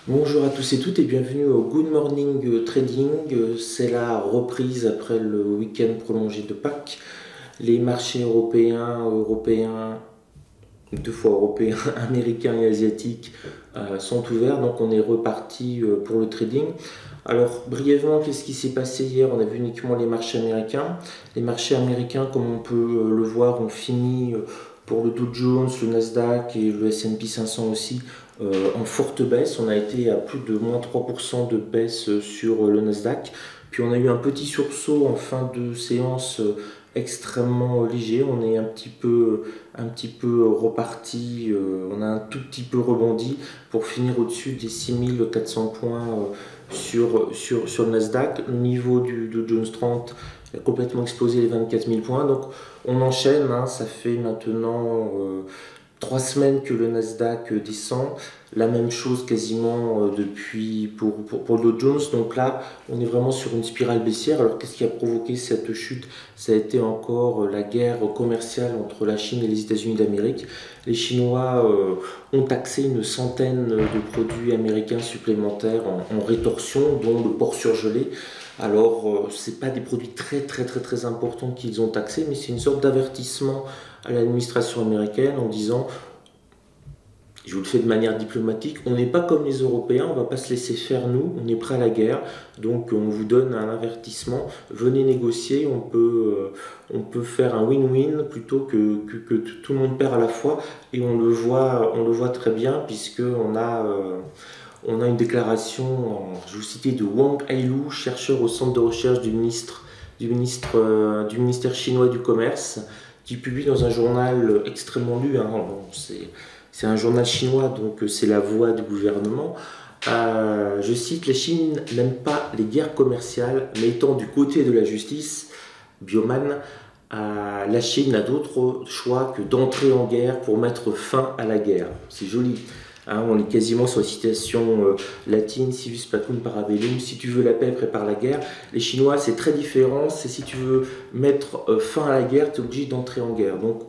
Bonjour à tous et toutes et bienvenue au Good Morning Trading. C'est la reprise après le week-end prolongé de Pâques. Les marchés européens, deux fois européens, américains et asiatiques sont ouverts. Donc on est reparti pour le trading. Alors brièvement, qu'est-ce qui s'est passé hier? On a vu uniquement les marchés américains. Les marchés américains, comme on peut le voir, ont fini pour le Dow Jones, le Nasdaq et le S&P 500 aussi en forte baisse. On a été à plus de moins 3% de baisse sur le Nasdaq. Puis on a eu un petit sursaut en fin de séance extrêmement léger. On est un petit peu reparti, on a un tout petit peu rebondi pour finir au-dessus des 6400 points sur le Nasdaq. Le niveau du Jones 30 a complètement explosé les 24 000 points. Donc on enchaîne, hein, ça fait maintenant 3 semaines que le Nasdaq descend, la même chose quasiment depuis pour le Dow Jones. Donc là, on est vraiment sur une spirale baissière. Alors qu'est-ce qui a provoqué cette chute? Ça a été encore la guerre commerciale entre la Chine et les États-Unis d'Amérique. Les Chinois ont taxé une centaine de produits américains supplémentaires en rétorsion, dont le porc surgelé. Alors, ce n'est pas des produits très importants qu'ils ont taxés, mais c'est une sorte d'avertissement à l'administration américaine en disant, je vous le fais de manière diplomatique, on n'est pas comme les Européens, on ne va pas se laisser faire nous, on est prêt à la guerre, donc on vous donne un avertissement, venez négocier, on peut faire un win-win plutôt que tout le monde perd à la fois, et on le voit très bien puisqu'on a... on a une déclaration, je vous citais, de Wang Hailu, chercheur au centre de recherche du ministère chinois du commerce, qui publie dans un journal extrêmement lu, hein. Bon, c'est un journal chinois, donc c'est la voix du gouvernement. Je cite, la Chine n'aime pas les guerres commerciales, mais étant du côté de la justice, Bioman, la Chine n'a d'autre choix que d'entrer en guerre pour mettre fin à la guerre. C'est joli. Hein, on est quasiment sur la citation latine, si vis pacum parabellum, si tu veux la paix, prépare la guerre. Les Chinois, c'est très différent, c'est si tu veux mettre fin à la guerre, tu es obligé d'entrer en guerre. Donc,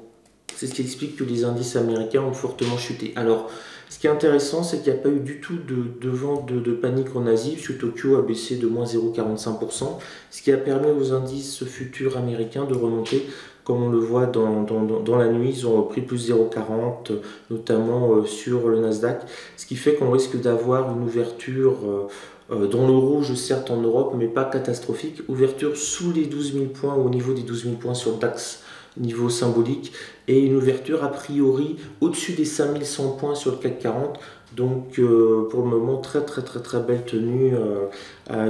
c'est ce qui explique que les indices américains ont fortement chuté. Alors, ce qui est intéressant, c'est qu'il n'y a pas eu du tout de vente de panique en Asie, puisque Tokyo a baissé de moins 0,45%, ce qui a permis aux indices futurs américains de remonter. Comme on le voit dans la nuit, ils ont repris plus 0,40, notamment sur le Nasdaq, ce qui fait qu'on risque d'avoir une ouverture dans le rouge, certes en Europe, mais pas catastrophique. Ouverture sous les 12 000 points, au niveau des 12 000 points sur le DAX, niveau symbolique, et une ouverture a priori au-dessus des 5100 points sur le CAC 40. Donc pour le moment, très belle tenue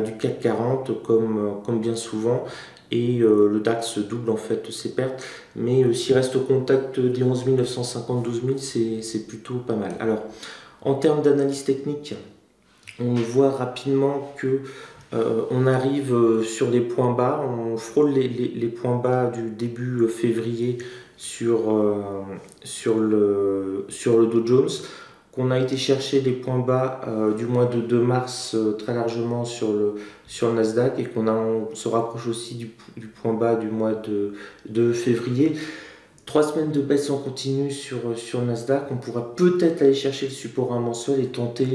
du CAC 40, comme bien souvent. Et le DAX double en fait ses pertes, mais s'il reste au contact des 11 950, 12 000, c'est plutôt pas mal. Alors, en termes d'analyse technique, on voit rapidement que on arrive sur des points bas, on frôle les points bas du début février sur le Dow Jones, qu'on a été chercher les points bas du mois de mars très largement sur le Nasdaq et on se rapproche aussi du point bas du mois de février. 3 semaines de baisse en continu sur Nasdaq, on pourra peut-être aller chercher le support à mensuel et tenter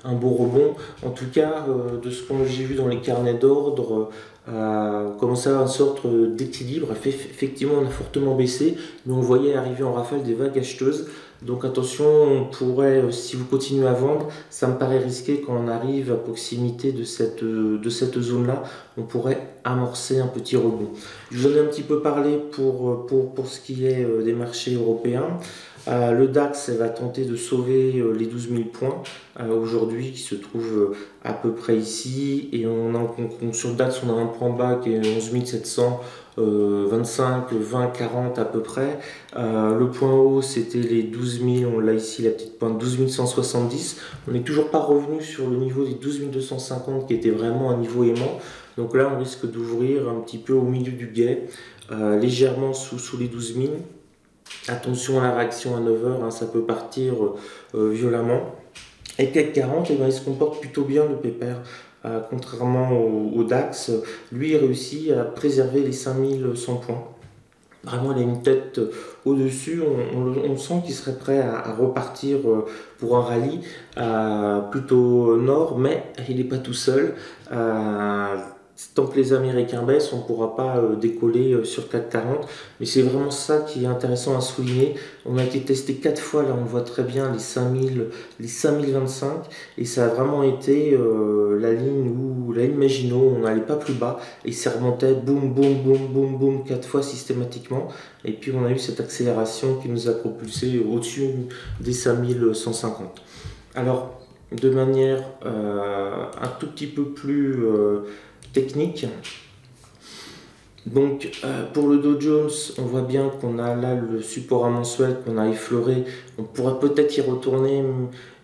un beau rebond. En tout cas, de ce que j'ai vu dans les carnets d'ordre, on commençait à avoir une sorte d'équilibre. Effectivement, on a fortement baissé, mais on voyait arriver en rafale des vagues acheteuses. Donc attention, on pourrait, si vous continuez à vendre, ça me paraît risqué quand on arrive à proximité de cette zone-là, on pourrait amorcer un petit rebond. Je vous en ai un petit peu parlé pour ce qui est des marchés européens. Le DAX va tenter de sauver les 12 000 points aujourd'hui qui se trouvent à peu près ici. Et sur le DAX, on a un point bas qui est 11 700. 25, 20, 40 à peu près. Le point haut c'était les 12 000, on l'a ici la petite pointe 12 170. On n'est toujours pas revenu sur le niveau des 12 250 qui était vraiment un niveau aimant. Donc là on risque d'ouvrir un petit peu au milieu du guet, légèrement sous les 12 000. Attention à la réaction à 9h, hein, ça peut partir violemment. Et CAC 40, eh ben, il se comporte plutôt bien le pépère. Contrairement au DAX, lui il réussit à préserver les 5100 points. Vraiment, il a une tête au-dessus. On sent qu'il serait prêt à repartir pour un rallye plutôt nord, mais il n'est pas tout seul. Euh, Tant que les Américains baissent, on ne pourra pas décoller sur 440. Mais c'est vraiment ça qui est intéressant à souligner. On a été testé 4 fois, là on voit très bien les 5000, les 5025. Et ça a vraiment été la ligne Maginot, on n'allait pas plus bas. Et ça remontait boum, boum, boum, boum, boum, 4 fois systématiquement. Et puis on a eu cette accélération qui nous a propulsé au-dessus des 5150. Alors, de manière un tout petit peu plus technique, donc pour le Dow Jones, on voit bien qu'on a là le support à mensuel qu'on a effleuré. On pourrait peut-être y retourner,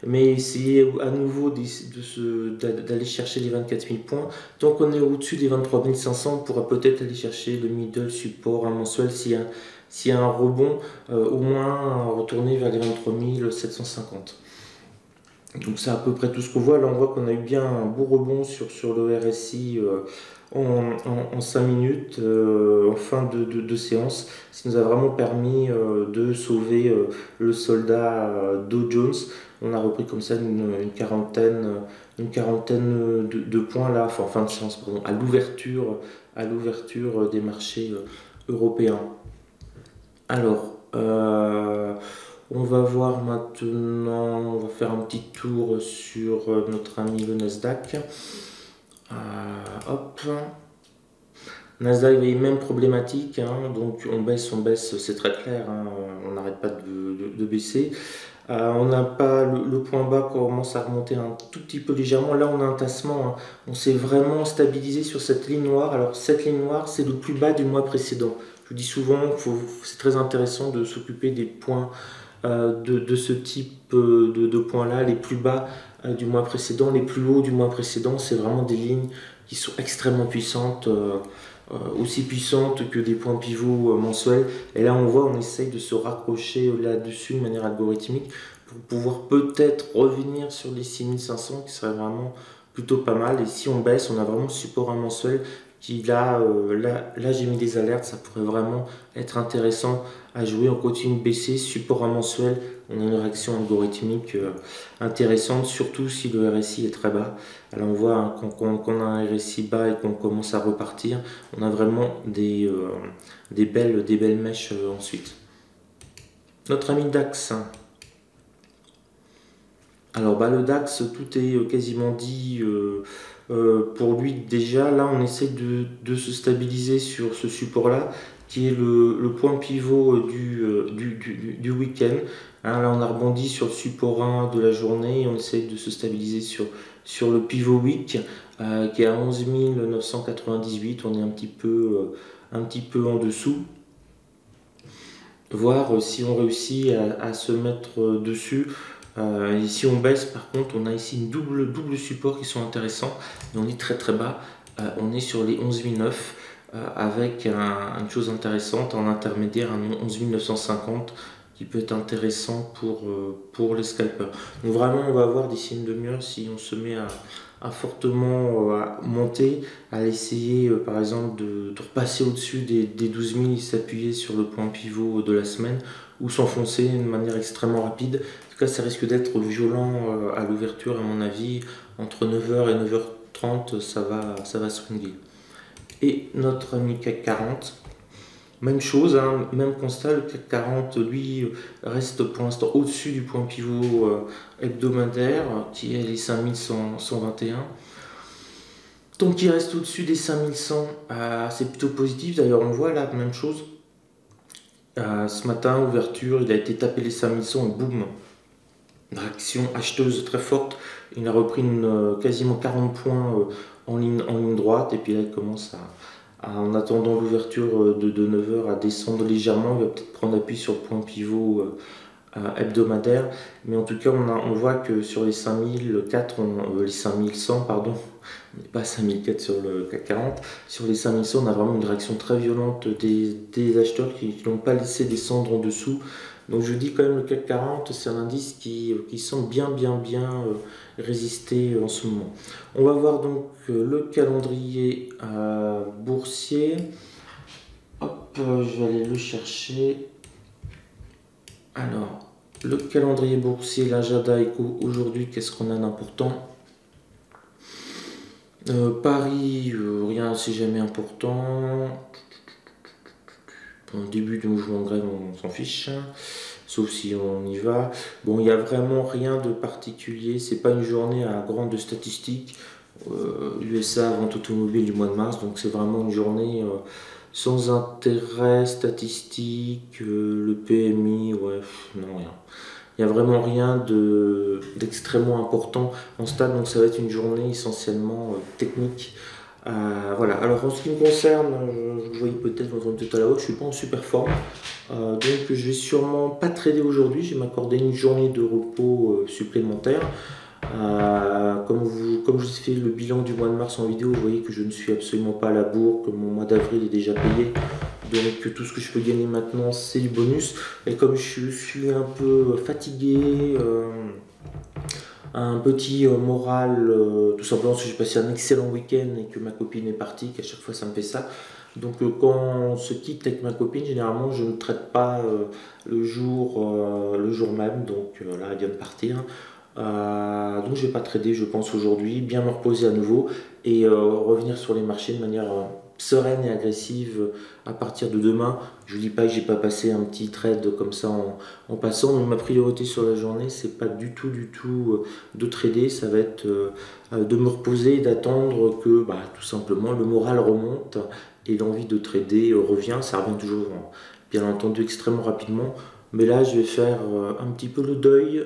mais essayer à nouveau d'aller chercher les 24 000 points. Tant qu'on est au-dessus des 23 500, on pourra peut-être aller chercher le middle support à mensuel s'il y a un rebond, au moins retourner vers les 23 750. Donc c'est à peu près tout ce qu'on voit. Là on voit qu'on a eu bien un beau rebond sur le RSI en 5 minutes en fin de séance, ce qui nous a vraiment permis de sauver le soldat Dow Jones. On a repris comme ça une quarantaine de points là, enfin en fin de séance, pardon, à l'ouverture des marchés européens. Alors, on va voir maintenant, on va faire un petit tour sur notre ami le Nasdaq. Hop. Nasdaq avait les mêmes problématiques, hein, donc on baisse, c'est très clair, hein, on n'arrête pas de baisser. On n'a pas le point bas commence à remonter un tout petit peu légèrement. Là, on a un tassement, hein. On s'est vraiment stabilisé sur cette ligne noire. Alors, cette ligne noire, c'est le plus bas du mois précédent. Je dis souvent, c'est très intéressant de s'occuper des points de ce type de points-là, les plus bas du mois précédent, les plus hauts du mois précédent. C'est vraiment des lignes qui sont extrêmement puissantes, aussi puissantes que des points pivots mensuels. Et là, on voit, on essaye de se raccrocher là-dessus de manière algorithmique pour pouvoir peut-être revenir sur les 6500, qui serait vraiment plutôt pas mal. Et si on baisse, on a vraiment le support mensuel qui là j'ai mis des alertes, ça pourrait vraiment être intéressant à jouer. On continue de baisser, support mensuel, on a une réaction algorithmique intéressante, surtout si le RSI est très bas. Alors on voit, hein, quand on a un RSI bas et qu'on commence à repartir, on a vraiment des belles mèches ensuite. Notre ami DAX. Alors le DAX, tout est quasiment dit pour lui déjà. Là, on essaie de se stabiliser sur ce support-là, qui est le point pivot du week-end. Hein, là, on a rebondi sur le support 1 de la journée et on essaie de se stabiliser sur le pivot week qui est à 11 998. On est un petit peu en dessous. Voir si on réussit à se mettre dessus. Et si on baisse, par contre, on a ici une double support qui sont intéressants. Et on est très très bas. On est sur les 11 009 avec une chose intéressante en intermédiaire, un 11 950 qui peut être intéressant pour les scalpers. Donc vraiment, on va voir d'ici une demi-heure si on se met à fortement monter, à essayer par exemple de repasser au-dessus des 12 000 et s'appuyer sur le point pivot de la semaine ou s'enfoncer de manière extrêmement rapide. En tout cas, ça risque d'être violent à l'ouverture, à mon avis. Entre 9h et 9h30, ça va swinguer. Et notre ami CAC 40, même chose, hein, même constat, le CAC 40, lui, reste pour l'instant au-dessus du point pivot hebdomadaire, qui est les 5121. Donc il reste au-dessus des 5100, c'est plutôt positif. D'ailleurs, on voit là, même chose. Ce matin, ouverture, il a été tapé les 5100 et boum, une réaction acheteuse très forte. Il a repris quasiment 40 points en ligne droite, et puis là, il commence en attendant l'ouverture de 9h, à descendre légèrement. Il va peut-être prendre appui sur le point pivot hebdomadaire, mais en tout cas on voit que sur les 5004, les 5100 pardon, on n'est pas à 5004 sur le CAC 40, sur les 5100 on a vraiment une réaction très violente des acheteurs qui n'ont pas laissé descendre en dessous. Donc je dis quand même le CAC 40 c'est un indice qui semble bien résister en ce moment. On va voir donc le calendrier boursier. Hop. je vais aller le chercher. Alors, le calendrier boursier, l'agenda éco, aujourd'hui, qu'est-ce qu'on a d'important? Paris, rien, c'est jamais important. Au début du mouvement de grève, on s'en fiche, sauf si on y va. Bon, il n'y a vraiment rien de particulier, c'est pas une journée à grande statistique. USA, vente automobile du mois de mars, donc c'est vraiment une journée sans intérêt statistique. Le PMI, ouais, non, rien. Il n'y a vraiment rien d'extrêmement important en stade, donc ça va être une journée essentiellement technique. Voilà, alors en ce qui me concerne, je voyais peut-être tout à l'heure, je ne suis pas en super forme, donc je vais sûrement pas trader aujourd'hui, je vais m'accorder une journée de repos supplémentaire. Comme je vous ai fait le bilan du mois de mars en vidéo, vous voyez que je ne suis absolument pas à la bourre, que mon mois d'avril est déjà payé. Donc tout ce que je peux gagner maintenant, c'est du bonus. Et comme je suis un peu fatigué, un petit moral, tout simplement parce que j'ai passé un excellent week-end et que ma copine est partie, qu'à chaque fois ça me fait ça. Donc quand on se quitte avec ma copine, généralement je ne traite pas le jour même, donc là elle vient de partir. Donc je vais pas trader je pense aujourd'hui, bien me reposer à nouveau et revenir sur les marchés de manière sereine et agressive à partir de demain. Je ne dis pas que j'ai pas passé un petit trade comme ça en passant, mais ma priorité sur la journée c'est pas du tout de trader, ça va être de me reposer et d'attendre que tout simplement le moral remonte et l'envie de trader revient. Ça revient toujours bien entendu extrêmement rapidement. Mais là, je vais faire un petit peu le deuil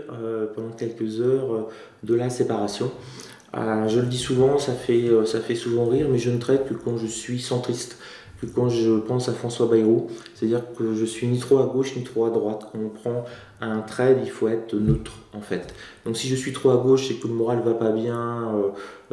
pendant quelques heures de la séparation. Je le dis souvent, ça fait souvent rire, mais je ne traite que quand je suis centriste, que quand je pense à François Bayrou. C'est-à-dire que je suis ni trop à gauche ni trop à droite. Quand on prend un trade, il faut être neutre en fait. Donc si je suis trop à gauche et que le moral va pas bien,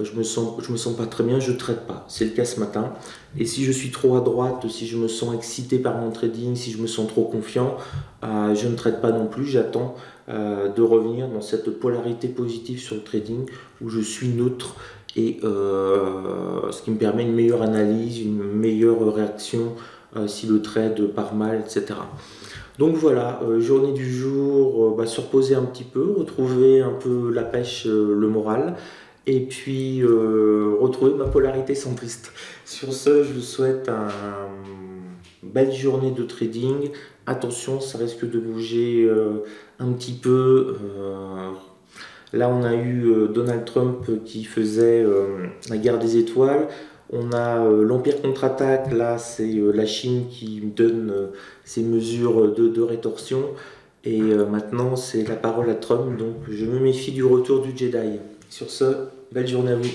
je me sens pas très bien, je ne trade pas. C'est le cas ce matin. Et si je suis trop à droite, si je me sens excité par mon trading, si je me sens trop confiant, je ne trade pas non plus. J'attends de revenir dans cette polarité positive sur le trading où je suis neutre et ce qui me permet une meilleure analyse, une meilleure réaction si le trade part mal, etc. Donc voilà, journée du jour, se reposer un petit peu, retrouver un peu la pêche, le moral, et puis retrouver ma polarité centriste. Sur ce, je vous souhaite une belle journée de trading. Attention, ça risque de bouger un petit peu. Là, on a eu Donald Trump qui faisait la guerre des étoiles. On a l'Empire contre-attaque, là c'est la Chine qui donne ses mesures de rétorsion. Et maintenant c'est la parole à Trump, donc je me méfie du retour du Jedi. Sur ce, belle journée à vous.